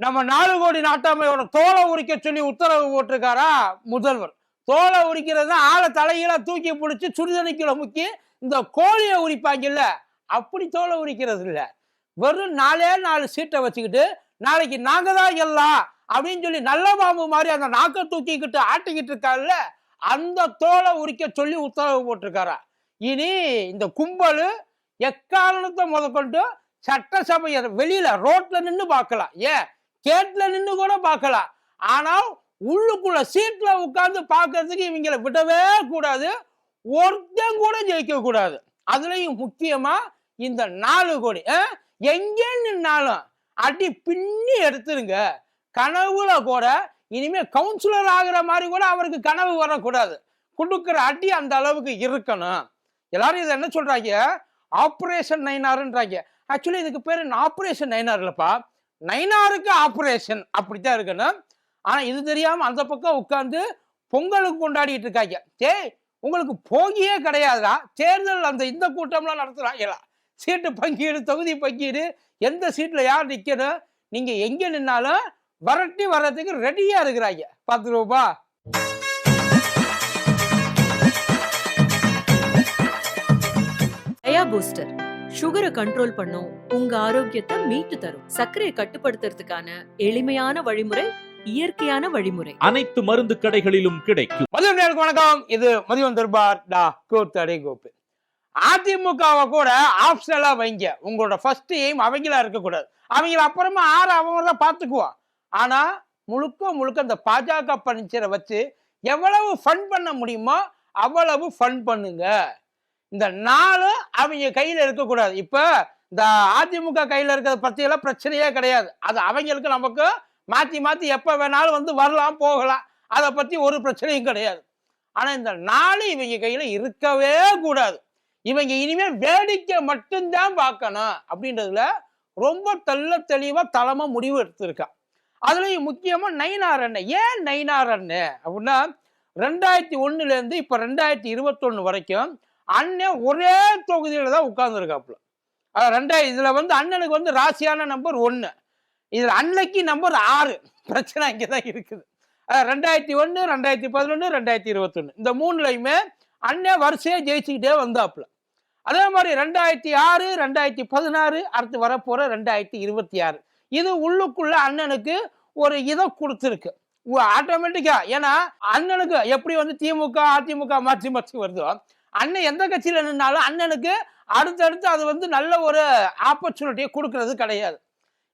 நம்ம 4 கோடி நாட்டாமையோட தோலை உரிக்க சொல்லி உத்தரவு போட்டிருக்காரா முதல்வர். தோலை உரிக்கிறது ஆளை தலையில தூக்கி பிடிச்சி சுடுதண்ணிக்குள்ள முக்கி இந்த கோழியை உரிப்பாங்கல்ல, அப்படி தோலை உரிக்கிறது இல்ல. வெறும் 4 சீட்டை வச்சுக்கிட்டு நாளைக்கு நாங்க தான் எல்லாம் அப்படின்னு சொல்லி நல்ல பாம்பு மாதிரி அந்த நாக்கை தூக்கிக்கிட்டு ஆட்டிக்கிட்டு இருக்காருல்ல, அந்த தோலை உரிக்க சொல்லி உத்தரவு போட்டிருக்காரா. இனி இந்த கும்பல் எக்காரணத்தை முதற்கொண்டு சட்டசபையை வெளியில ரோட்ல நின்று பார்க்கலாம், ஏன் கேட்ல நின்று கூட பார்க்கலாம். ஆனால் உள்ளுக்குள்ள சீட்ல உட்கார்ந்து பார்க்கறதுக்கு இவங்களை விடவே கூடாது. ஒருத்தன் கூட ஜெயிக்க கூடாது. அதுலயும் முக்கியமா இந்த 4 கோடி எங்கே நின்னாலும் அடி பின்னி எடுத்துருங்க. கனவுல கூட இனிமே கவுன்சிலர் ஆகிற மாதிரி கூட அவருக்கு கனவு வரக்கூடாது. கொடுக்குற அடி அந்த அளவுக்கு இருக்கணும். எல்லாரும் இதை என்ன சொல்றாங்க, ஆபரேஷன் நைனாருன்றாங்க. ஆக்சுவலி இதுக்கு பேரு ஆபரேஷன் நைனார் இல்லப்பா, நைனாருக்கு ஆபரேஷன் அப்படித்தான் இருக்கணும். ஆனா இது தெரியாம அந்த பக்கம் உட்கார்ந்து பொங்கலுக்கு கொண்டாடிட்டு இருக்காங்க. உங்களுக்கு போகியே கிடையாதா? தேர்தல் அந்த இந்த கூட்டம்லாம் நடத்துறாங்களா? சீட்டு பங்கீடு, தொகுதி பங்கீடு, எந்த சீட்ல யார் நிக்கணும், நீங்க எங்க நின்னாலும் வரட்டி வர்றதுக்கு ரெடியா இருக்கிறாங்க. பார்த்துருவோப்பா. பூஸ்டர் சுகரை கண்ட்ரோல் பண்ணும், உங்க ஆரோக்கியத்தை மீட்டு தரும். சர்க்கரையை கட்டுப்படுத்துறதுக்கான எளிமையான வழிமுறை, இயற்கையான வழிமுறை. அனைத்து மருந்து கடைகளிலும் கிடைக்கும். மதியம் வணக்கம். இது மதியம் தர்பார் கோப்பு. அதிமுகவை கூட ஆப்ஷனலா வைங்க. உங்களோட ஃபர்ஸ்ட் எய்ம் அவங்களா இருக்கக்கூடாது. அவங்கள அப்புறமா அவங்க தான் பார்த்துக்குவோம். ஆனா முழுக்க இந்த பாஜக பணிச்சரை வச்சு எவ்வளவு ஃபன் பண்ண முடியுமோ அவ்வளவு ஃபன் பண்ணுங்க. இந்த 4 அவங்க கையில இருக்கக்கூடாது. இப்ப இந்த அதிமுக கையில இருக்கிறத பத்தியெல்லாம் பிரச்சனையே கிடையாது. அது அவங்களுக்கு நமக்கு மாத்தி எப்ப வேணாலும் வந்து வரலாம் போகலாம். அதை பத்தி ஒரு பிரச்சனையும் கிடையாது. ஆனா இந்த 4 இவங்க கையில இருக்கவே கூடாது. இவங்க இனிமே வேடிக்கை மட்டும்தான் பார்க்கணும் அப்படின்றதுல ரொம்ப தெளிவா தலைமை முடிவு எடுத்திருக்கா. அதுலயும் முக்கியமா நயினார் அண்ணன். ஏன் நயினார் அண்ணன் அப்படின்னா, 2001 இருந்து இப்ப 2021 வரைக்கும் அண்ணன் ஒரே தொகுதியில தான் உட்கார்ந்து இருக்காப்புல. இதுல வந்து அண்ணனுக்கு வந்து ராசியான நம்பர் 1, இதுல அன்னைக்கு நம்பர் 6. பிரச்சனை இங்கதான் இருக்குது. 2001, 2011, 2021 இந்த 3லயுமே அண்ணன் வரிசையா ஜெயிச்சுக்கிட்டே வந்தாப்புல. அதே மாதிரி 2006, 2016, அடுத்து வரப்போற 2026 இது உள்ளுக்குள்ள அண்ணனுக்கு ஒரு இதை கொடுத்துருக்கு ஆட்டோமேட்டிக்கா. ஏன்னா அண்ணனுக்கு எப்படி வந்து திமுக அதிமுக மாற்றி வருதோ, அண்ணன் எந்த கட்சியில நின்னாலும் அண்ணனுக்கு அடுத்தடுத்து அது வந்து நல்ல ஒரு ஆப்பர்ச்சுனிட்டியை கொடுக்கறது கிடையாது.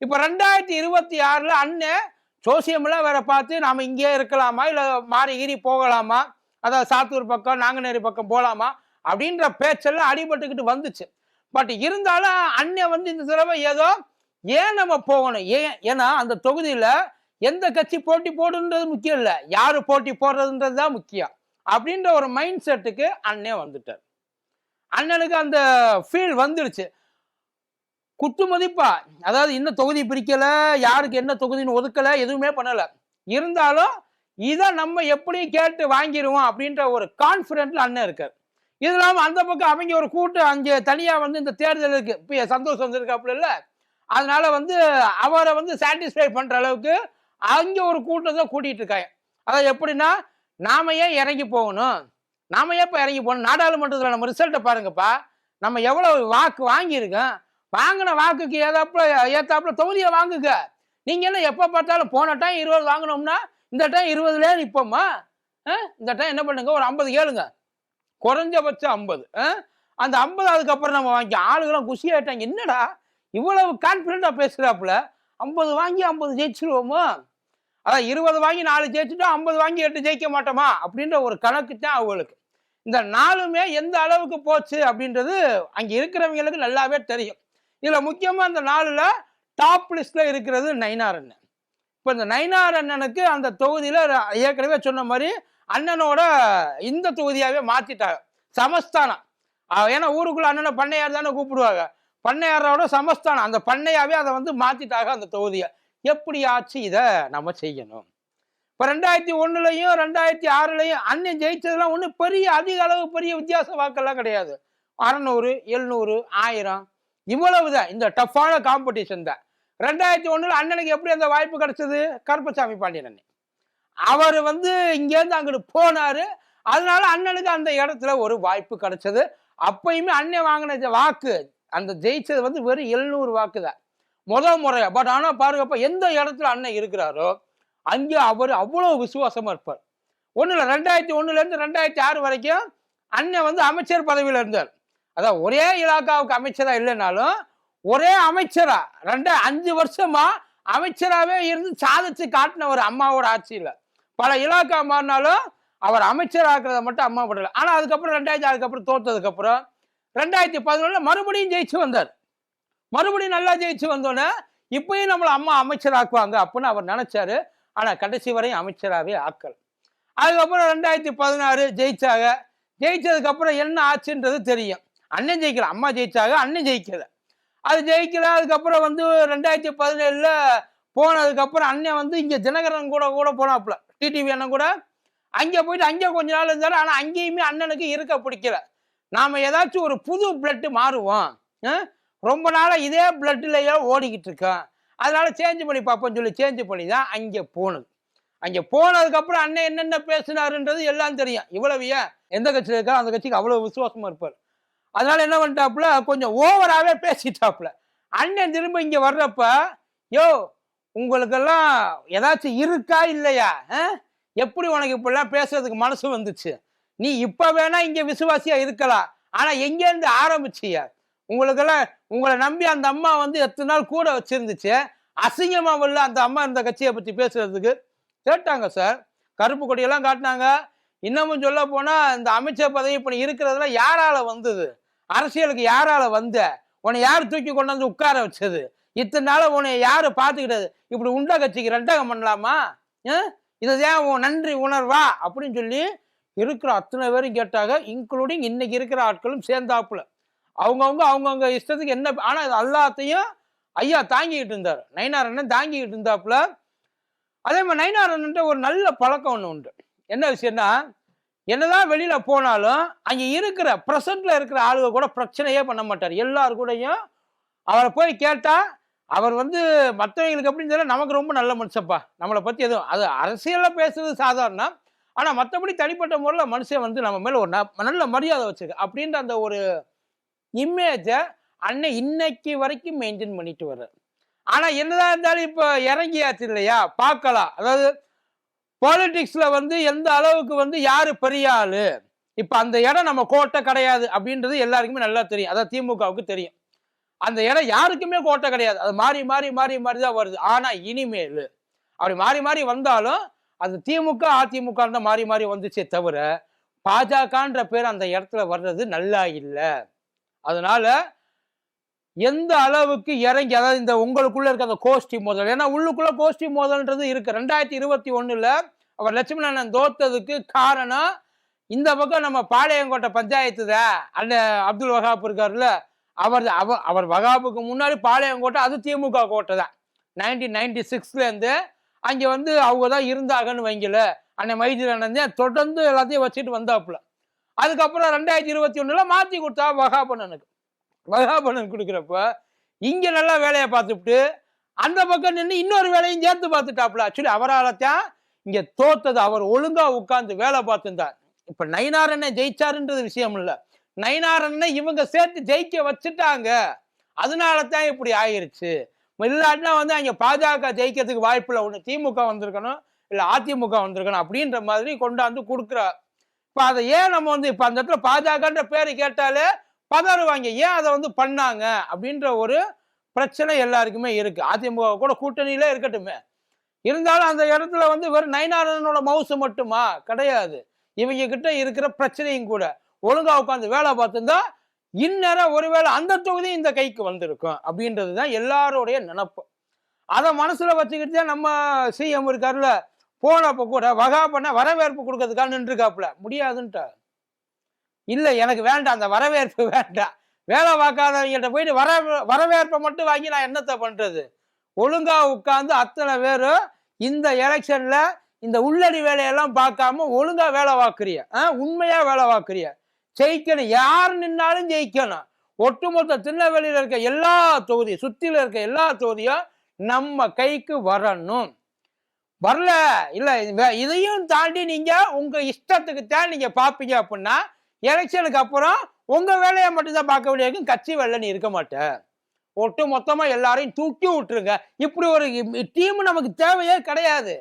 இப்ப 2026 அண்ணன் சோசியம்லாம் வேற பார்த்து நாம இங்கே இருக்கலாமா இல்ல மாறி ஈறி போகலாமா, அதாவது சாத்தூர் பக்கம் நாங்குநேரி பக்கம் போகலாமா அப்படின்ற பேச்செல்லாம் அடிபட்டுக்கிட்டு வந்துச்சு. பட் இருந்தாலும் அண்ணன் வந்து இந்த தடவை ஏதோ ஏன் நம்ம போகணும், ஏன்னா அந்த தொகுதியில எந்த கட்சி போட்டி போடுன்றது முக்கியம் இல்லை, யாரு போட்டி போடுறதுன்றது தான் முக்கியம் அப்படின்ற ஒரு மைண்ட் செட்டுக்கு அண்ணன் வந்துட்டார். அண்ணனுக்கு அந்த ஃபீல் வந்துடுச்சு. குத்து மதிப்பா, அதாவது இன்னும் தொகுதி பிரிக்கல, யாருக்கு என்ன தொகுதின்னு ஒதுக்கல, எதுவுமே பண்ணல. இருந்தாலும் இதை நம்ம எப்படியும் கேட்டு வாங்கிடுவோம் அப்படின்ற ஒரு கான்பிடென்ட்ல அண்ணன் இருக்கார். இது இல்லாம அந்த பக்கம் அவங்க ஒரு கூட்டம் அங்கே தனியா வந்து இந்த தேர்தலுக்கு இப்ப சந்தோஷம் வந்திருக்காப்புல இல்ல, அதனால வந்து அவரை வந்து சாட்டிஸ்ஃபை பண்ற அளவுக்கு அங்க ஒரு கூட்டத்தை கூட்டிட்டு இருக்காங்க. அதாவது எப்படின்னா, நாம ஏன் இறங்கி போகணும், நாம ஏன் இறங்கி போகணும், நாடாளுமன்றத்தில் நம்ம ரிசல்ட்டை பாருங்கப்பா, நம்ம எவ்வளவு வாக்கு வாங்கியிருக்கோம், வாங்கின வாக்குக்கு ஏத்தாப்புல தொகுதியை வாங்குங்க. நீங்க என்ன எப்ப பார்த்தாலும் போன டைம் 20 வாங்கினோம்னா இந்த டைம் 20ல நிப்போமா, இந்த டைம் என்ன பண்ணுங்க ஒரு 50 கேளுங்க, குறைஞ்சபட்சம் 50. அந்த 50 அதுக்கப்புறம் நம்ம வாங்கி ஆளுகளும் குஷி ஆயிட்டாங்க. என்னடா இவ்வளவு கான்பிடண்டா பேசுறாப்புல, 50 வாங்கி 50 ஜெயிச்சிருவோமோ, அதான் 20 வாங்கி 4 ஜெயிச்சுட்டோம், 50 வாங்கி 8 ஜெயிக்க மாட்டோமா அப்படின்ற ஒரு கணக்கு தான் அவங்களுக்கு. இந்த 4மே எந்த அளவுக்கு போச்சு அப்படின்றது அங்க இருக்கிறவங்களுக்கு நல்லாவே தெரியும். இதுல முக்கியமா இந்த 4ல டாப் லிஸ்ட்ல இருக்கிறது நயினார் அண்ணன். இப்ப இந்த நயினார் அண்ணனுக்கு அந்த தொகுதியில ஏற்கனவே சொன்ன மாதிரி அண்ணனோட இந்த தொகுதியாவே மாத்திட்டாங்க, சமஸ்தானம். ஏன்னா ஊருக்குள்ள அண்ணனை பண்ணையார் தானே கூப்பிடுவாங்க, பண்ணையாரோட சமஸ்தானம், அந்த பண்ணையாவே அதை வந்து மாத்திட்டாங்க அந்த தொகுதியை. எப்படியாச்சு இதை நம்ம செய்யணும். இப்ப 2001லயும் 2006லயும் அண்ணன் ஜெயிச்சதெல்லாம் ஒண்ணு பெரிய அதிக அளவு பெரிய வித்தியாச வாக்கெல்லாம் கிடையாது. 600, 700, 1000 இவ்வளவுதான். இந்த டஃப்பான காம்படிஷன் தான். 2001 2006 2016 2017 2018 2019 இந்த 3லயுமே அண்ணன் ஜெயிச்சது வந்து பெரிய அளவு வித்தியாசம் கிடையாது. 600, 700, 1000 இவ்வளவுதான். 2001 அண்ணனுக்கு எப்படி அந்த வாய்ப்பு கிடைச்சது? கருப்பசாமி பாண்டியன் அண்ணன். அவர் வந்து இங்கேருந்து அங்கிட்டு போனாரு. அதனால அண்ணனுக்கு அந்த இடத்துல ஒரு வாய்ப்பு கிடைச்சது. அப்பயுமே அண்ணன் வாங்கின வாக்கு, அந்த ஜெயிச்சது வந்து வெறும் 700 வாக்கு தான் முறையா. பட் ஆனா பாருங்கப்ப, எந்த இடத்துல அண்ணன் இருக்கிறாரோ அங்கே அவர் அவ்வளவு விசுவாசமா இருப்பார். ஒன்றும் இல்லை, 2001 2006 வரைக்கும் அண்ணன் வந்து அமைச்சர் பதவியில் இருந்தார். அதான் ஒரே இலாக்காவுக்கு அமைச்சரா இல்லைனாலும் ஒரே அமைச்சரா 5 வருஷமா அமைச்சராகவே இருந்து சாதிச்சு காட்டினவர் அம்மாவோட ஆட்சியில். பல இலாக்கா மாறினாலும் அவர் அமைச்சராக்குறத மட்டும் அம்மா படல. ஆனால் அதுக்கப்புறம் 2006 அப்புறம் தோத்ததுக்கு அப்புறம் 2011 மறுபடியும் ஜெயிச்சு வந்தார். மறுபடியும் நல்லா ஜெயிச்சு வந்தோன்னே இப்பயும் நம்மளை அம்மா அமைச்சராக்குவாங்க அப்படின்னு அவர் நினைச்சாரு. ஆனால் கடைசி வரையும் அமைச்சராகவே ஆக்கல். அதுக்கப்புறம் 2016 ஜெயிச்சாங்க. ஜெயிச்சதுக்கு அப்புறம் என்ன ஆச்சுன்றது தெரியும். அண்ணன் ஜெயிக்கல, அம்மா ஜெயிச்சாங்க, அண்ணன் ஜெயிக்கல. அது ஜெயிக்கல. அதுக்கப்புறம் வந்து 2017 போனதுக்கப்புறம் அண்ணன் வந்து இங்கே தினகரன் கூட போனாப்புல, டிடிவி அண்ணன் கூட அங்கே போயிட்டு அங்கே கொஞ்ச நாள் இருந்தாரு. ஆனால் அங்கேயுமே அண்ணனுக்கு இருக்க பிடிக்கல. நாம் ஏதாச்சும் ஒரு புது பிளட்டு மாறுவோம், ரொம்ப நாளாக இதே பிளட்லையோ ஓடிக்கிட்டு இருக்கோம், அதனால சேஞ்ச் பண்ணி பார்ப்போம்னு சொல்லி சேஞ்ச் பண்ணி தான் அங்கே போனது. அங்கே போனதுக்கப்புறம் அண்ணன் என்னென்ன பேசினாருன்றது எல்லாம் தெரியும். இவ்வளவு ஏன் எந்த கட்சியில் இருக்கா அந்த கட்சிக்கு அவ்வளோ விசுவாசமாக இருப்பார். அதனால என்ன பண்ணிட்டாப்புல, கொஞ்சம் ஓவராகவே பேசிட்டாப்புல. அண்ணன் திரும்ப இங்கே வர்றப்ப, யோ உங்களுக்கெல்லாம் ஏதாச்சும் இருக்கா இல்லையா, எப்படி உனக்கு இப்படிலாம் பேசுறதுக்கு மனசு வந்துச்சு? நீ இப்போ வேணா இங்கே விசுவாசியா இருக்கலாம், ஆனால் எங்கேருந்து ஆரம்பிச்சிய? உங்களுக்கெல்லாம் உங்களை நம்பி அந்த அம்மா வந்து எத்தனை நாள் கூட வச்சிருந்துச்சு, அசிங்கமா உள்ள அந்த அம்மா இந்த கட்சியை பற்றி பேசுறதுக்கு கேட்டாங்க சார். கருப்பு கொடியெல்லாம் காட்டினாங்க. இன்னமும் சொல்ல போனா இந்த அமைச்சர் பதவி இப்ப இருக்கிறதுல யாரால வந்தது? அரசியலுக்கு யாரால வந்த? உன்னை யார் தூக்கி கொண்டு வந்து உட்கார வச்சது? இத்தனை நாள உன்னை யாரு பார்த்துக்கிட்டது? இப்படி உண்டா கட்சிக்கு ரெண்டகம் பண்ணலாமா? இதுதான் உன் நன்றி உணர்வா அப்படின்னு சொல்லி இருக்கிற அத்தனை பேரும் கேட்டாங்க. இன்க்ளூடிங் இன்னைக்கு இருக்கிற ஆட்களும் சேர்ந்தாப்புல. அவங்கவுங்க இஷ்டத்துக்கு என்ன. ஆனா இது எல்லாத்தையும் ஐயா தாங்கிக்கிட்டு இருந்தார். நயினார் அண்ணன் தாங்கிக்கிட்டு இருந்தாப்புல. அதே மாதிரி நயினார் அண்ணன் ஒரு நல்ல பழக்கம் ஒன்று உண்டு. என்ன விஷயம்னா, என்னதான் வெளியில போனாலும் அங்க இருக்கிற பிரசன்ட்ல இருக்கிற ஆளுக கூட பிரச்சனையே பண்ண மாட்டார். எல்லாரு கூடயும் அவரை போய் கேட்டா, அவர் வந்து மற்றவங்களுக்கு எப்படின்னு தெரியல, நமக்கு ரொம்ப நல்ல மனுஷப்பா, நம்மளை பத்தி எதுவும் அது அரசியல்ல பேசுறது சாதாரணம், ஆனா மற்றபடி தனிப்பட்ட முறையில் மனுஷன் வந்து நம்ம மேல ஒரு நல்ல மரியாதை வச்சிருக்கு அப்படின்ற அந்த ஒரு இமேஜை அண்ணன் இன்னைக்கு வரைக்கும் மெயின்டைன் பண்ணிட்டு வர்றாரு. ஆனா என்னதான் இருந்தாலும் இப்ப இறங்கியாச்சு இல்லையா, பார்க்கலாம். அதாவது பாலிடிக்ஸ்ல வந்து எந்த அளவுக்கு வந்து யாரு பெரிய ஆளு, இப்ப அந்த இடம் நம்ம கோட்டை கிடையாது அப்படின்றது எல்லாருக்குமே நல்லா தெரியும். அதாவது திமுகவுக்கு தெரியும். அந்த இடம் யாருக்குமே கோட்டை கிடையாது. அது மாறி மாறி மாறி மாறி தான் வருது. ஆனா இனிமேல் அப்படி மாறி மாறி வந்தாலும் அது திமுக அதிமுக தான் மாறி மாறி வந்துச்சே தவிர பாஜகன்ற பேர் அந்த இடத்துல வர்றது நல்லா இல்லை. அதனால எந்த அளவுக்கு இறங்கி, அதாவது இந்த உங்களுக்குள்ள இருக்க அந்த கோஷ்டி மோதல், ஏன்னா உள்ளுக்குள்ள கோஷ்டி மோதல்ன்றது இருக்கு. 2021 அவர் லட்சுமணன் தோத்ததுக்கு காரணம் இந்த பக்கம் நம்ம பாளையங்கோட்டை பஞ்சாயத்து தான். அண்ணன் அப்துல் வகாப் இருக்காருல்ல, அவர் வகாப்புக்கு முன்னாடி பாளையங்கோட்டை அது திமுக கோட்டை தான். 1996 அங்கே வந்து அவங்க தான் இருந்தாங்கன்னு வைங்கல. அண்ணன் மைதில் அண்ணன் தான் தொடர்ந்து எல்லாத்தையும் வச்சுட்டு வந்தாப்புல. அதுக்கப்புறம் 2021 மாற்றி கொடுத்தா வகாபண்ணனுக்கு. வகாபண்ணன் கொடுக்குறப்ப இங்க நல்லா வேலையை பார்த்துட்டு அந்த பக்கம் நின்று இன்னொரு வேலையும் சேர்த்து பார்த்துட்டாப்புல. ஆக்சுவலி அவரால் தான் இங்க தோத்தது. அவர் ஒழுங்கா உட்கார்ந்து வேலை பார்த்துருந்தார். இப்ப நயினார் அண்ணன் ஜெயிச்சாருன்றது விஷயம் இல்லை, நயினார் அண்ணன் இவங்க சேர்த்து ஜெயிக்க வச்சுட்டாங்க. அதனால தான் இப்படி ஆயிருச்சு. இல்லாட்டினா வந்து அங்கே பாஜக ஜெயிக்கிறதுக்கு வாய்ப்பு இல்லை. ஒன்று திமுக வந்திருக்கணும், இல்லை அதிமுக வந்திருக்கணும் அப்படின்ற மாதிரி கொண்டாந்து கொடுக்குறார். இப்போ அதை ஏன் நம்ம வந்து இப்போ அந்த இடத்துல பாஜகன்ற பேரை கேட்டாலே பதறுவாங்க, ஏன் அதை வந்து பண்ணாங்க அப்படின்ற ஒரு பிரச்சனை எல்லாருக்குமே இருக்கு. அதிமுக கூட கூட்டணியில இருக்கட்டுமே, இருந்தாலும் அந்த இடத்துல வந்து வெறும் நயினாரனோட மவுசு மட்டுமா கிடையாது, இவங்க கிட்ட இருக்கிற பிரச்சனையும் கூட. ஒழுங்கா உட்காந்து வேலை பார்த்துருந்தா இந்நேரம் ஒருவேளை அந்த தொகுதி இந்த கைக்கு வந்திருக்கும் அப்படின்றது தான் எல்லாரோடைய நினப்பு. அதை மனசுல வச்சுக்கிட்டு தான் நம்ம சிஎம் இருக்காருல, போனப்ப கூட வகாபண்ண வரவேற்பு கொடுக்கறதுக்காக நின்றுருக்காப்புல. முடியாதுன்ட்டா, இல்லை எனக்கு வேண்டாம், அந்த வரவேற்பு வேண்டாம், வேலை பார்க்காதவங்கள்ட்ட போயிட்டு வரவேற்பை மட்டும் வாங்கி நான் என்னத்தை பண்றது? ஒழுங்கா உட்கார்ந்து அத்தனை பேரும் இந்த எலெக்ஷன்ல இந்த உள்ளடி வேலையெல்லாம் பார்க்காம ஒழுங்கா வேலை பார்க்குறிய, உண்மையா வேலை பார்க்குறிய, ஜெயிக்கணும், யார் நின்னாலும் ஜெயிக்கணும். ஒட்டுமொத்த திருநெல்வேலியில இருக்க எல்லா தொகுதியும், சுத்தில இருக்க எல்லா தொகுதியும் நம்ம கைக்கு வரணும். வரல இல்ல இதையும் தாண்டி நீங்க உங்க இஷ்டத்துக்கு தான் நீங்க பாப்பீங்க அப்படின்னா எலெக்ஷனுக்கு அப்புறம் உங்க வேலையை மட்டும்தான் பார்க்க வேண்டிய கட்சி வேலை நீ இருக்க மாட்ட. ஒட்டு மொத்தமா எல்லாரையும் தூக்கி விட்டுருங்க. இப்படி ஒரு டீம் நமக்கு தேவையே கிடையாது.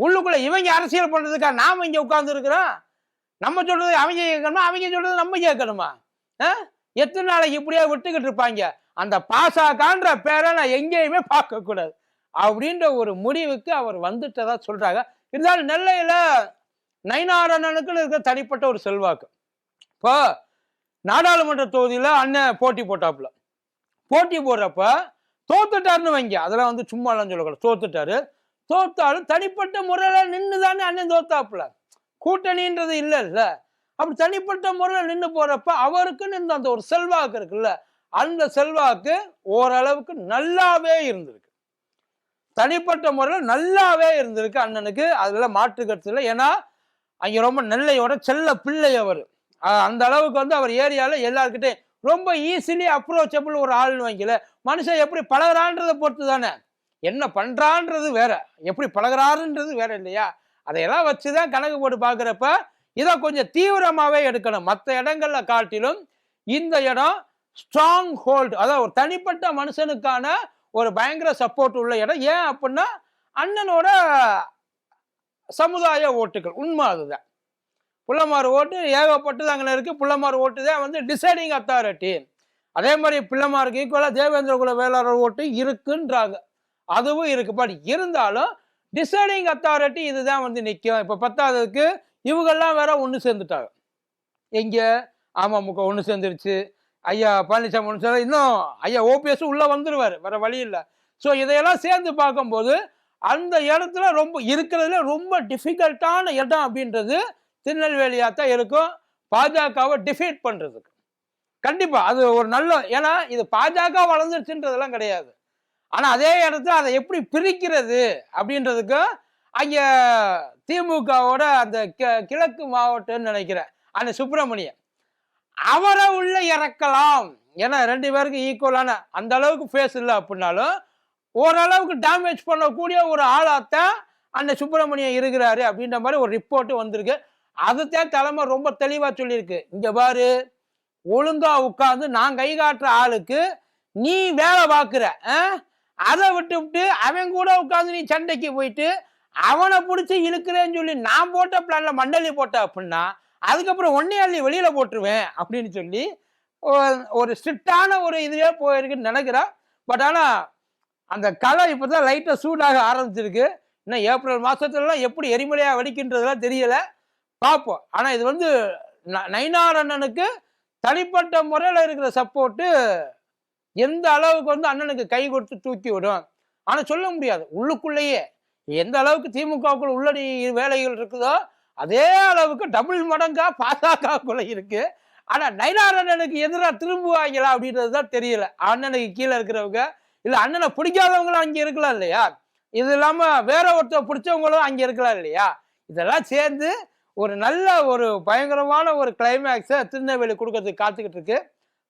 உள்ளுக்குள்ள இவங்க அரசியல் பண்றதுக்கா நாம இங்க உட்கார்ந்து இருக்கிறோம்? நம்ம சொல்றது அவங்க கேட்கணுமா, அவங்க சொல்றது நம்ம கேட்கணுமா? எத்தனை நாளைக்கு இப்படியே விட்டுக்கிட்டு இருப்பாங்க? அந்த பாசகன்ற பேரை நான் எங்கேயுமே பார்க்க கூடாது அப்படின்ற ஒரு முடிவுக்கு அவர் வந்துட்டதா சொல்றாங்க. இருந்தாலும் நெல்லையில நயினாரண்ணனுக்குன்னு இருக்க தனிப்பட்ட ஒரு செல்வாக்கு. இப்போ நாடாளுமன்ற தொகுதியில அண்ணன் போட்டி போட்டாப்புல. போட்டி போடுறப்ப தோத்துட்டாருன்னு வைங்க, அதெல்லாம் வந்து சும்மா எல்லாம் சொல்லக்கூடாது. தோத்துட்டாரு. தோத்தாலும் தனிப்பட்ட முறையில நின்று தானே அண்ணன் தோத்தாப்புல. கூட்டணின்றது இல்ல இல்ல. அப்படி தனிப்பட்ட முறையில் நின்று போறப்ப அவருக்குன்னு இருந்த அந்த ஒரு செல்வாக்கு இருக்குல்ல, அந்த செல்வாக்கு ஓரளவுக்கு நல்லாவே இருந்திருக்கு. தனிப்பட்ட முறையில் நல்லாவே இருந்திருக்கு அண்ணனுக்கு. அதுல மாற்று கருத்து இல்லை. ஏன்னா அங்க ரொம்ப நெல்லையோட செல்ல பிள்ளை அவர். அந்த அளவுக்கு வந்து அவர் ஏரியால எல்லாருக்கிட்டே ரொம்ப ஈஸிலி அப்ரோச்சபிள் ஒரு ஆள்னு வைக்கல. மனுஷன் எப்படி பழகிறான்றதை பொறுத்து தானே, என்ன பண்றான்றது வேற, எப்படி பழகிறாருன்றது வேற இல்லையா? அதையெல்லாம் வச்சுதான் கணக்கு போட்டு பாக்குறப்ப இதை கொஞ்சம் தீவிரமாவே எடுக்கணும். மற்ற இடங்கள்ல காட்டிலும் இந்த இடம் ஸ்ட்ராங் ஹோல்டு, அதாவது ஒரு தனிப்பட்ட மனுஷனுக்கான ஒரு பயங்கர சப்போர்ட் உள்ள இடம். ஏன் அப்படின்னா அண்ணனோட சமுதாய ஓட்டுகள். உண்மை அதுதான். புள்ளமாறு ஓட்டு ஏகப்பட்டது அங்கே இருக்கு. புள்ளமாறு ஓட்டு தான் வந்து டிசைடிங் அத்தாரிட்டி. அதே மாதிரி பிள்ளைமாருக்கு ஈக்குவலா தேவேந்திர குல வேளாளர் ஓட்டு இருக்குன்றாங்க. அதுவும் இருக்கு. பட் இருந்தாலும் டிசைடிங் அத்தாரிட்டி இதுதான் வந்து நிற்கும். இப்போ 10வதுக்கு இவங்கெல்லாம் வேற ஒன்று சேர்ந்துட்டாங்க. எங்க அமமுக ஒன்று சேர்ந்துருச்சு, ஐயா பழனிசாமி ஒன்று சேர்ந்து, இன்னும் ஐயா ஓபிஎஸ் உள்ள வந்துருவாரு, வேற வழி இல்லை. ஸோ இதையெல்லாம் சேர்ந்து பார்க்கும்போது அந்த இடத்துல ரொம்ப இருக்கிறதுல ரொம்ப டிஃபிகல்ட்டான இடம் அப்படின்றது திருநெல்வேலியா தான் இருக்கும். பாஜகவை டிஃபீட் பண்றதுக்கு கண்டிப்பா அது ஒரு நல்ல, ஏன்னா இது பாஜக வளர்ந்துருச்சுன்றதெல்லாம் கிடையாது. ஆனா அதே இடத்துல அதை எப்படி பிரிக்கிறது அப்படின்றதுக்கு அங்க திமுகவோட அந்த கிழக்கு மாவட்டம்னு நினைக்கிறேன் அந்த சுப்பிரமணியன் அவரை உள்ள இறக்கலாம். ஏன்னா 2 பேருக்கு ஈக்குவலான அந்த அளவுக்கு ஃபேஸ் இல்லை அப்படின்னாலும் ஓரளவுக்கு டேமேஜ் பண்ணக்கூடிய ஒரு ஆளாத்தான் அந்த சுப்பிரமணியன் இருக்கிறாரு அப்படின்ற மாதிரி ஒரு ரிப்போர்ட் வந்திருக்கு. அதுதான் தலைமை ரொம்ப தெளிவா சொல்லியிருக்கு. இங்க பாரு, ஒழுங்கா உட்கார்ந்து நான் கை காட்டுற ஆளுக்கு நீ வேலை பார்க்குற, அதை விட்டு விட்டு அவன் கூட உட்காந்து நீ சண்டைக்கு போயிட்டு அவனை பிடிச்சி இழுக்கிறேன்னு சொல்லி நான் போட்ட பிளான்ல மண்டலி போட்ட அப்படின்னா அதுக்கப்புறம் ஒன்னே அள்ளி வெளியில போட்டுருவேன் அப்படின்னு சொல்லி ஒரு ஸ்ட்ரிக்டான ஒரு இதுவே போயிருக்குன்னு நினைக்கிறேன். பட் ஆனா அந்த கலை இப்பதான் லைட்டா சூடாக ஆரம்பிச்சிருக்கு. இன்னும் ஏப்ரல் மாசத்துலலாம் எப்படி எரிமலையா வெடிக்கின்றதெல்லாம் தெரியல, பார்ப்போம். ஆனா இது வந்து நயினார் அண்ணனுக்கு தனிப்பட்ட முறையில் இருக்கிற சப்போர்ட்டு எந்த அளவுக்கு வந்து அண்ணனுக்கு கை கொடுத்து தூக்கி விடும். ஆனா சொல்ல முடியாது. உள்ளுக்குள்ளேயே எந்த அளவுக்கு திமுகவுக்குள்ள உள்ளடி வேலைகள் இருக்குதோ அதே அளவுக்கு டபுள் மடங்கா பாஜகவுக்குள்ள இருக்கு. ஆனா நயினார் அண்ணனுக்கு எதிராக திரும்புவாங்களா அப்படின்றது தான் தெரியல. அண்ணனுக்கு கீழே இருக்கிறவங்க இல்ல அண்ணனை பிடிக்காதவங்களும் அங்கே இருக்கலாம் இல்லையா, இது இல்லாம வேற ஒருத்தர் பிடிச்சவங்களும் அங்கே இருக்கலாம் இல்லையா. இதெல்லாம் சேர்ந்து ஒரு நல்ல ஒரு பயங்கரமான ஒரு கிளைமேக்ஸை திருநெல்வேலி கொடுக்கறதுக்கு காத்துக்கிட்டு இருக்கு.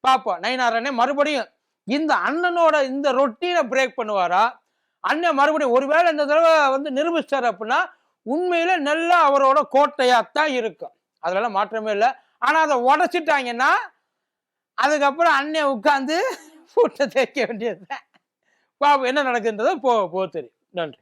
பார்ப்போம் நயினார் அண்ணன் மறுபடியும் இந்த அண்ணனோட இந்த ரொட்டீனை பிரேக் பண்ணுவாரா, அண்ணன் மறுபடியும் ஒருவேளை இந்த தடவை வந்து நிரூபிச்சார் அப்படின்னா உண்மையில நல்லா அவரோட கோட்டையாத்தான் இருக்கும், அதெல்லாம் மாற்றமே இல்லை. ஆனா அதை உடைச்சிட்டாங்கன்னா அதுக்கப்புறம் அண்ணன் உட்கார்ந்து பூட்டை தேய்க்க வேண்டியது. பாப்போம் என்ன நடக்குன்றதை போ தெரியும். நன்றி.